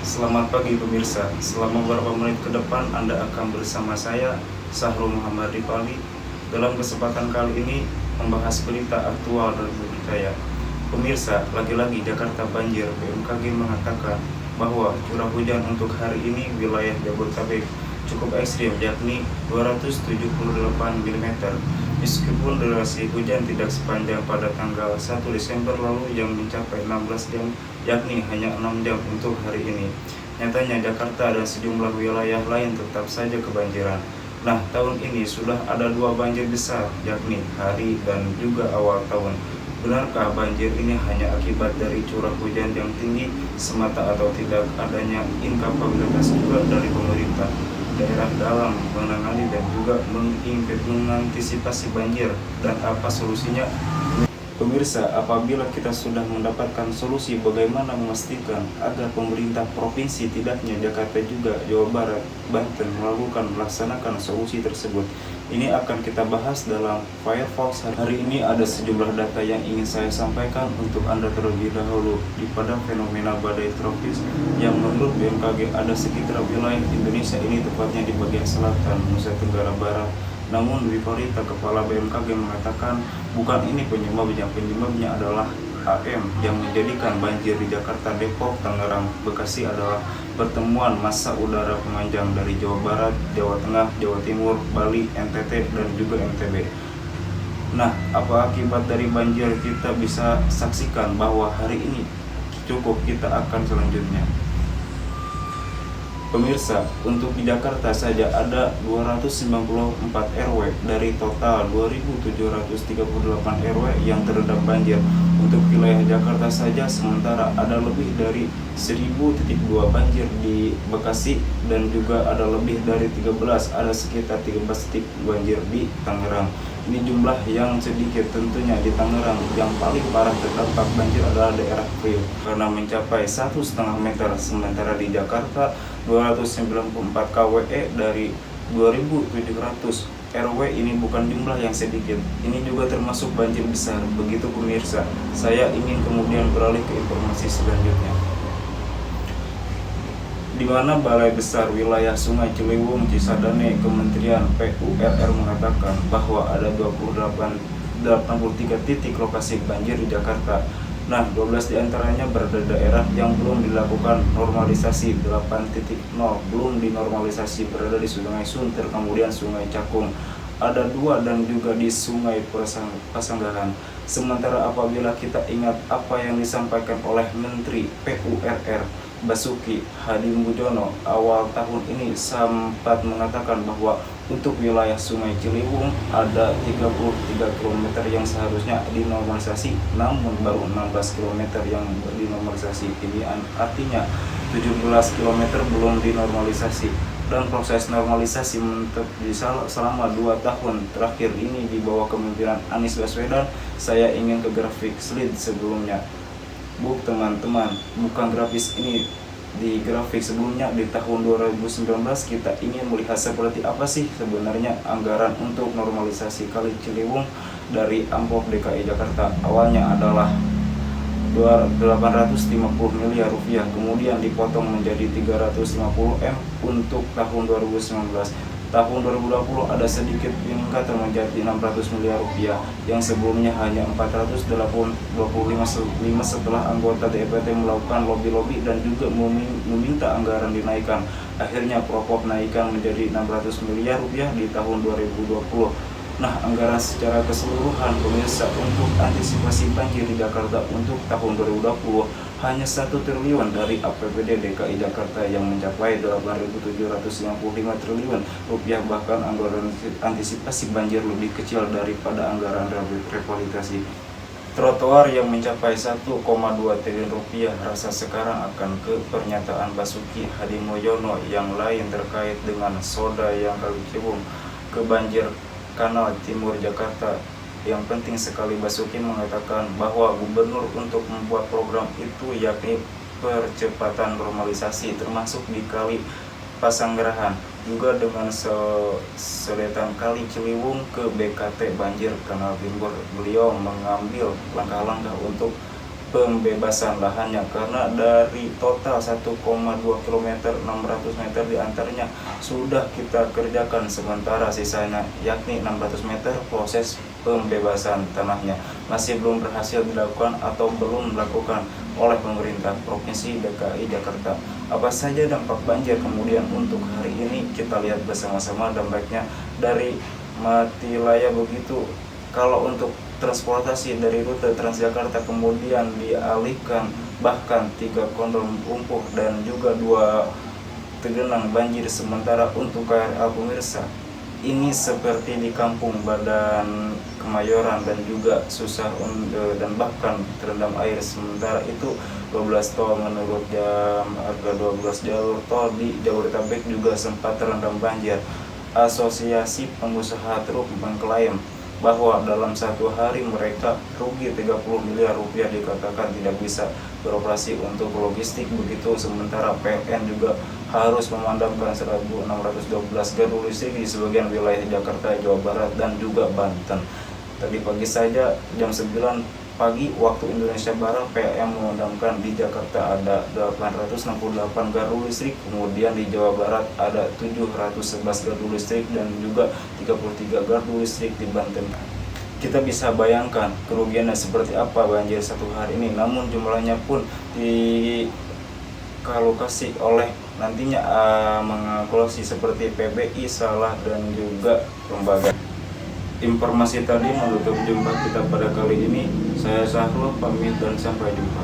Selamat pagi pemirsa, selama beberapa menit ke depan Anda akan bersama saya, Sahrul Muhammad Rifali. Dalam kesempatan kali ini membahas berita aktual dan terpercaya. Pemirsa, lagi-lagi Jakarta banjir. BMKG mengatakan bahwa curah hujan untuk hari ini wilayah Jabodetabek cukup ekstrim, yakni 278 mm. Meskipun durasi hujan tidak sepanjang pada tanggal 1 Desember lalu yang mencapai 16 jam, yakni hanya 6 jam untuk hari ini. Nyatanya Jakarta dan sejumlah wilayah lain tetap saja kebanjiran. Nah, tahun ini sudah ada 2 banjir besar, yakni hari dan juga awal tahun. Benarkah banjir ini hanya akibat dari curah hujan yang tinggi semata atau tidak adanya inkapabilitas juga dari pemerintah daerah dalam menangani dan juga mengantisipasi banjir, dan apa solusinya? Pemirsa, apabila kita sudah mendapatkan solusi bagaimana memastikan agar pemerintah provinsi, tidaknya Jakarta juga Jawa Barat, Banten melaksanakan solusi tersebut. Ini akan kita bahas dalam Firefox. Hari ini ada sejumlah data yang ingin saya sampaikan untuk Anda terlebih dahulu. Pada fenomena badai tropis yang menurut BMKG ada sekitar wilayah Indonesia ini, tepatnya di bagian selatan Nusa Tenggara Barat. Namun Wiparita, kepala BMKG, mengatakan bukan ini penyebabnya. Penyebabnya adalah AM yang menjadikan banjir di Jakarta, Depok, Tangerang, Bekasi adalah pertemuan massa udara pemanjang dari Jawa Barat, Jawa Tengah, Jawa Timur, Bali, NTT, dan juga NTB. Nah, apa akibat dari banjir? Kita bisa saksikan bahwa hari ini cukup kita akan selanjutnya. Pemirsa, untuk di Jakarta saja ada 294 RW dari total 2.738 RW yang terendam banjir. Untuk wilayah Jakarta saja sementara ada lebih dari 1.000 titik banjir di Bekasi, dan juga ada lebih dari ada sekitar 13 titik banjir di Tangerang. Ini jumlah yang sedikit. Tentunya di Tangerang yang paling parah terdampak banjir adalah daerah Priok karena mencapai 1,5 meter, sementara di Jakarta 294 KWE dari 2.700 RW. Ini bukan jumlah yang sedikit, ini juga termasuk banjir besar. Begitu pemirsa, saya ingin kemudian beralih ke informasi selanjutnya, di mana Balai Besar Wilayah Sungai Ciliwung Cisadane Kementerian PURR mengatakan bahwa ada 83 titik lokasi banjir di Jakarta. Nah, 12 diantaranya berada daerah yang belum dilakukan normalisasi, 8.0 belum dinormalisasi berada di Sungai Sunter, kemudian Sungai Cakung. Ada 2 dan juga di Sungai Pasanggahan. Sementara apabila kita ingat apa yang disampaikan oleh Menteri PURR Basuki Hadimulyono awal tahun ini, sempat mengatakan bahwa untuk wilayah Sungai Ciliwung ada 33 km yang seharusnya dinormalisasi, namun baru 16 km yang dinormalisasi. Ini artinya 17 km belum dinormalisasi, dan proses normalisasi selama 2 tahun terakhir ini di bawah kepemimpinan Anies Baswedan. Saya ingin ke grafik slide sebelumnya. Teman-teman, bukan grafis ini, di grafik sebelumnya di tahun 2019 kita ingin melihat seperti apa sih sebenarnya anggaran untuk normalisasi Kali Ciliwung dari Pemprov DKI Jakarta. Awalnya adalah 850 miliar rupiah, kemudian dipotong menjadi 350 M untuk tahun 2019. Tahun 2020 ada sedikit peningkatan menjadi 600 miliar rupiah, yang sebelumnya hanya 425 setelah anggota DPT melakukan lobby dan juga meminta anggaran dinaikkan. Akhirnya Propop naikkan menjadi 600 miliar rupiah di tahun 2020. Nah, anggaran secara keseluruhan pemirsa untuk antisipasi banjir di Jakarta untuk tahun 2020 hanya 1 triliun dari APBD DKI Jakarta yang mencapai 8.755 triliun rupiah. Bahkan anggaran antisipasi banjir lebih kecil daripada anggaran rehabilitasi trotoar yang mencapai 1,2 triliun rupiah. Rasa sekarang akan ke pernyataan Basuki Hadimulyono yang lain terkait dengan soda yang Kali Ciliwung ke banjir Kanal Timur Jakarta. Yang penting sekali, Basuki mengatakan bahwa gubernur untuk membuat program itu yakni percepatan normalisasi termasuk di Kali Pasanggerahan, juga dengan sedetan Kali Ciliwung ke BKT banjir Kanal Timur. Beliau mengambil langkah-langkah untuk pembebasan lahannya, karena dari total 1,2 km 600 meter diantaranya sudah kita kerjakan, sementara sisanya yakni 600 meter proses pembebasan tanahnya masih belum berhasil dilakukan atau belum dilakukan oleh pemerintah Provinsi DKI Jakarta. Apa saja dampak banjir kemudian untuk hari ini, kita lihat bersama-sama dampaknya dari Matilaya begitu. Kalau untuk transportasi dari rute Transjakarta kemudian dialihkan, bahkan 3 kondom lumpuh dan juga 2 tergenang banjir. Sementara untuk KRL pemirsa, ini seperti di kampung Badan Kemayoran dan juga susah dan bahkan terendam air. Sementara itu 12 tol menurut harga 12 jalur tol di Jabodetabek juga sempat terendam banjir. Asosiasi Pengusaha Truk mengklaim bahwa dalam satu hari mereka rugi 30 miliar rupiah, dikatakan tidak bisa beroperasi untuk logistik begitu. Sementara PLN juga harus memadamkan 1.612 gardu listrik di sebagian wilayah Jakarta, Jawa Barat, dan juga Banten. Tadi pagi saja jam 9 pagi waktu Indonesia Barat, PLN memadamkan di Jakarta ada 868 gardu listrik, kemudian di Jawa Barat ada 711 gardu listrik dan juga 33 gardu listrik di Banten. Kita bisa bayangkan kerugiannya seperti apa banjir satu hari ini, namun jumlahnya pun dikalkulasi oleh nantinya mengalkulasi seperti PBI, Salah, dan juga lembaga. Informasi tadi menutup jumpa kita pada kali ini. Saya Sahrul pamit dan sampai jumpa.